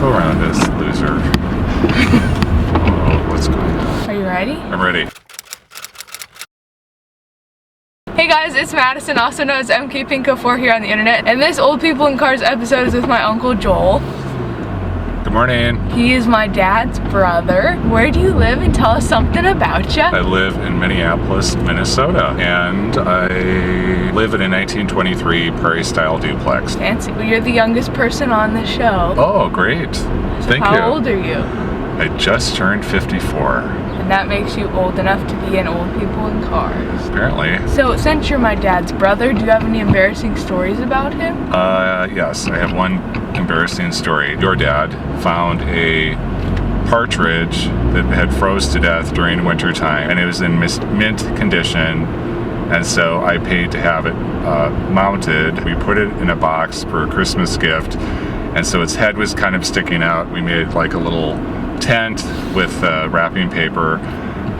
Go around this loser. Oh, what's going on? Are you ready? I'm ready. Hey guys, it's Madison, also known as MKPINK04 here on the internet. And this Old People in Cars episode is with my Uncle Joel. Good morning. He is my dad's brother. Where do you live, and tell us something about you? I live in Minneapolis, Minnesota, and I live in a 1923 prairie-style duplex. Fancy. Well, you're the youngest person on the show. Oh, great. Thank you. How old are you? I just turned 54. And that makes you old enough to be in Old People in Cars. Apparently. So, since you're my dad's brother, do you have any embarrassing stories about him? Yes, I have one embarrassing story. Your dad found a partridge that had froze to death during winter time, and it was in mint condition, and so I paid to have it mounted. We put it in a box for a Christmas gift, and so its head was kind of sticking out. We made like a little tent with wrapping paper,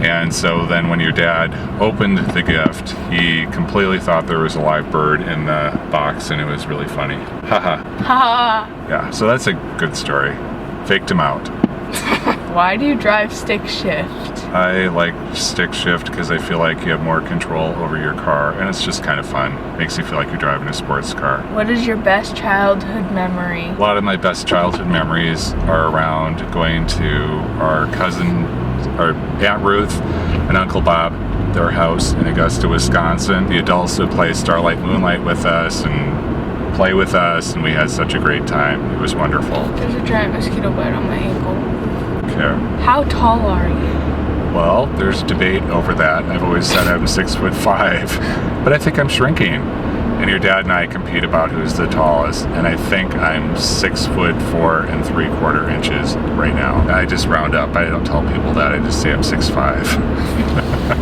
and so then when your dad opened the gift, he completely thought there was a live bird in the box, and it was really funny. Haha. Ha! Yeah, so that's a good story. Faked him out. Why do you drive stick shift? I like stick shift because I feel like you have more control over your car, and it's just kind of fun. Makes you feel like you're driving a sports car. What is your best childhood memory? A lot of my best childhood memories are around going to our cousin, our Aunt Ruth and Uncle Bob, their house in Augusta, Wisconsin. The adults would play Starlight Moonlight with us and play with us, and we had such a great time. It was wonderful. There's a giant mosquito bite on my ankle. Okay. How tall are you? Well, there's debate over that. I've always said I'm 6'5", but I think I'm shrinking. And your dad and I compete about who's the tallest, and I think I'm 6'4" and 3/4 inches right now. I just round up. I don't tell people that. I just say I'm 6'5".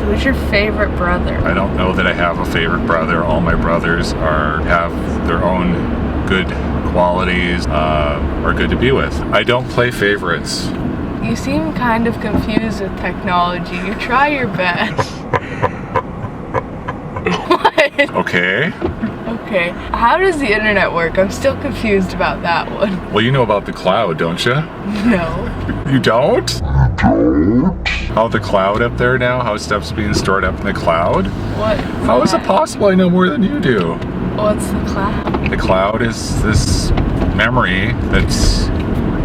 Who's your favorite brother? I don't know that I have a favorite brother. All my brothers have their own good qualities, are good to be with. I don't play favorites. You seem kind of confused with technology. You try your best. What? Okay. Okay. How does the internet work? I'm still confused about that one. Well, you know about the cloud, don't you? No. You don't? How the cloud up there now? How stuff's being stored up in the cloud? What? How is it possible I know more than you do? What's the cloud? The cloud is this memory that's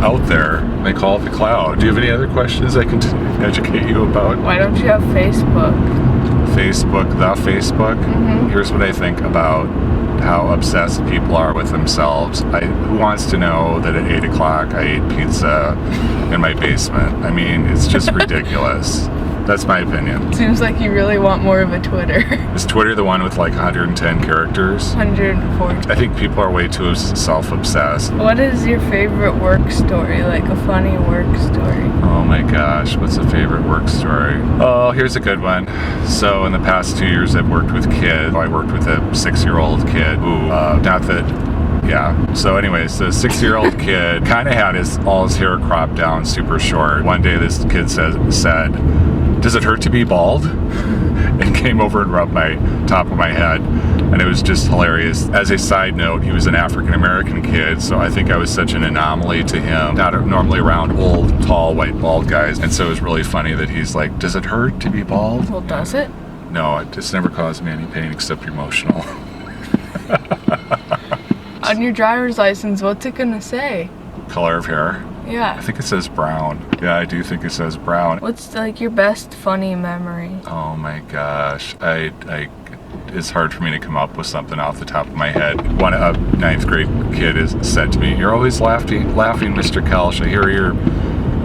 out there. They call it the cloud. Do you have any other questions I can educate you about? Why don't you have Facebook? Facebook, the Facebook? Mm-hmm. Here's what I think about how obsessed people are with themselves. Who wants to know that at 8 o'clock I ate pizza in my basement? I mean, it's just ridiculous. That's my opinion. Seems like you really want more of a Twitter. Is Twitter the one with like 110 characters? 140. I think people are way too self-obsessed. What is your favorite work story? Like a funny work story? Oh my gosh, what's a favorite work story? Oh, here's a good one. So in the past 2 years I've worked with kids. I worked with a 6-year-old kid who, yeah. So anyways, the 6-year-old kid kind of had all his hair cropped down super short. One day this kid said, "Does it hurt to be bald?" And came over and rubbed my top of my head. And it was just hilarious. As a side note, he was an African-American kid, so I think I was such an anomaly to him. Not normally around old, tall, white, bald guys. And so it was really funny that he's like, "Does it hurt to be bald?" Well, does it? No, it just never caused me any pain except emotional. On your driver's license, what's it gonna say? Color of hair? Yeah. I think it says brown. Yeah, I do think it says brown. What's like your best funny memory? Oh my gosh. It's hard for me to come up with something off the top of my head. A 9th grade kid has said to me, "You're always laughing, Mr. Kelsch. I hear your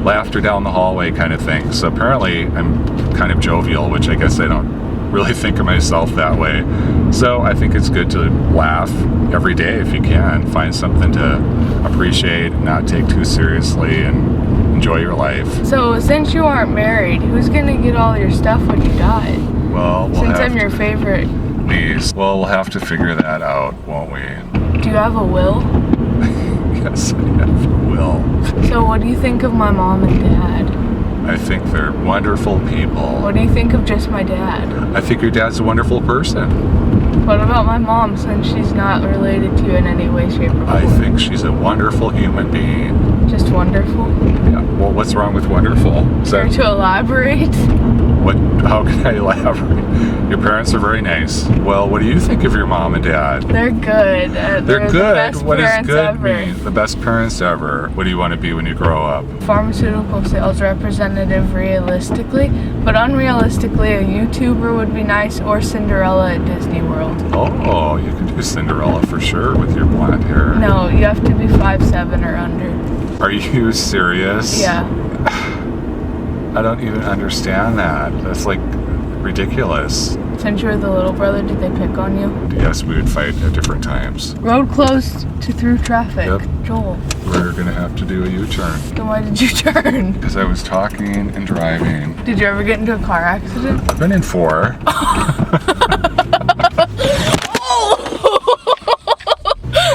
laughter down the hallway," kind of thing. So apparently I'm kind of jovial, which I guess I don't really think of myself that way. So I think it's good to laugh every day if you can. Find something to appreciate, not take too seriously, and enjoy your life. So since you aren't married, who's gonna get all your stuff when you die? Well, Since I'm your favorite. Please. Well, we'll have to figure that out, won't we? Do you have a will? Yes, I have a will. So what do you think of my mom and dad? I think they're wonderful people. What do you think of just my dad? I think your dad's a wonderful person. What about my mom, since she's not related to you in any way, shape, or form? I think she's a wonderful human being. Just wonderful. Yeah. Well, what's wrong with wonderful? Is Care that to elaborate? what? How can I elaborate? Your parents are very nice. Well, what do you think of your mom and dad? They're good. They're The good. best What does parents good ever. mean? The best parents ever. What do you want to be when you grow up? Pharmaceutical sales representative realistically, but unrealistically, a YouTuber would be nice, or Cinderella at Disney World. Oh, you can do Cinderella for sure with your blonde hair. No, you have to be 5'7" or under. Are you serious? Yeah. I don't even understand that. That's like ridiculous. Since you were the little brother, did they pick on you? Yes, we would fight at different times. Road closed to through traffic. Yep. Joel, We're gonna have to do a U-turn. then why did you turn? Because I was talking and driving. Did you ever get into a car accident? I've been in 4.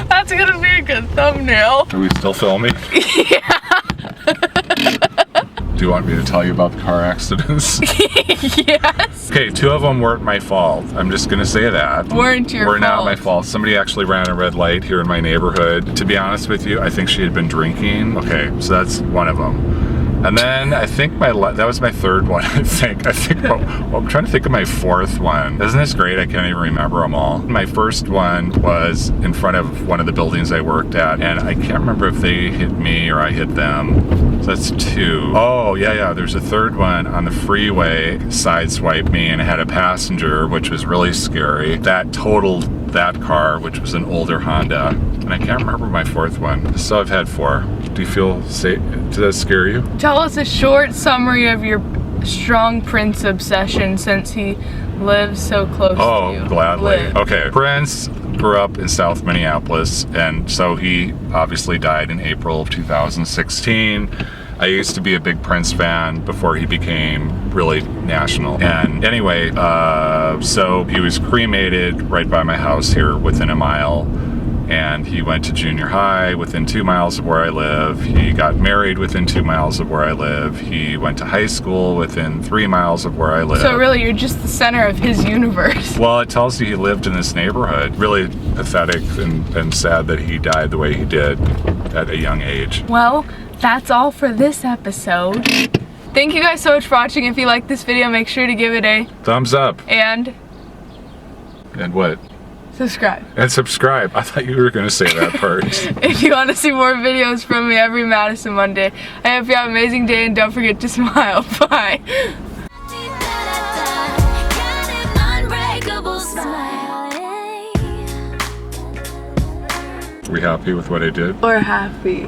That's gonna be a good thumbnail. Are we still filming? Yeah. Do you want me to tell you about the car accidents? Yes. Okay, 2 of them weren't my fault. I'm just gonna say that. Weren't your Were not fault. my fault. Somebody actually ran a red light here in my neighborhood. To be honest with you, I think she had been drinking. Okay, so that's one of them. And then I think that was my 3rd one, I think. I'm trying to think of my 4th one. Isn't this great? I can't even remember them all. My first one was in front of one of the buildings I worked at, and I can't remember if they hit me or I hit them. So that's 2. Oh, yeah, there's a 3rd one on the freeway, sideswiped me and had a passenger, which was really scary. That totaled that car, which was an older Honda. And I can't remember my 4th one. So I've had 4. Do you feel safe? Does that scare you? Tell us a short summary of your strong Prince obsession, since he lives so close to you. Oh, gladly. Lived. Okay, Prince grew up in South Minneapolis, and so he obviously died in April of 2016. I used to be a big Prince fan before he became really national. And anyway, so he was cremated right by my house here within a mile. And he went to junior high within 2 miles of where I live. He got married within 2 miles of where I live. He went to high school within 3 miles of where I live. So really, you're just the center of his universe. Well, it tells you he lived in this neighborhood. Really pathetic and sad that he died the way he did at a young age. Well, that's all for this episode. Thank you guys so much for watching. If you like this video, make sure to give it a Thumbs up. And What? subscribe. And subscribe. I thought you were going to say that part. If you want to see more videos from me every Madison Monday, I hope you have an amazing day, and don't forget to smile. Bye. Are we happy with what I did? Or happy.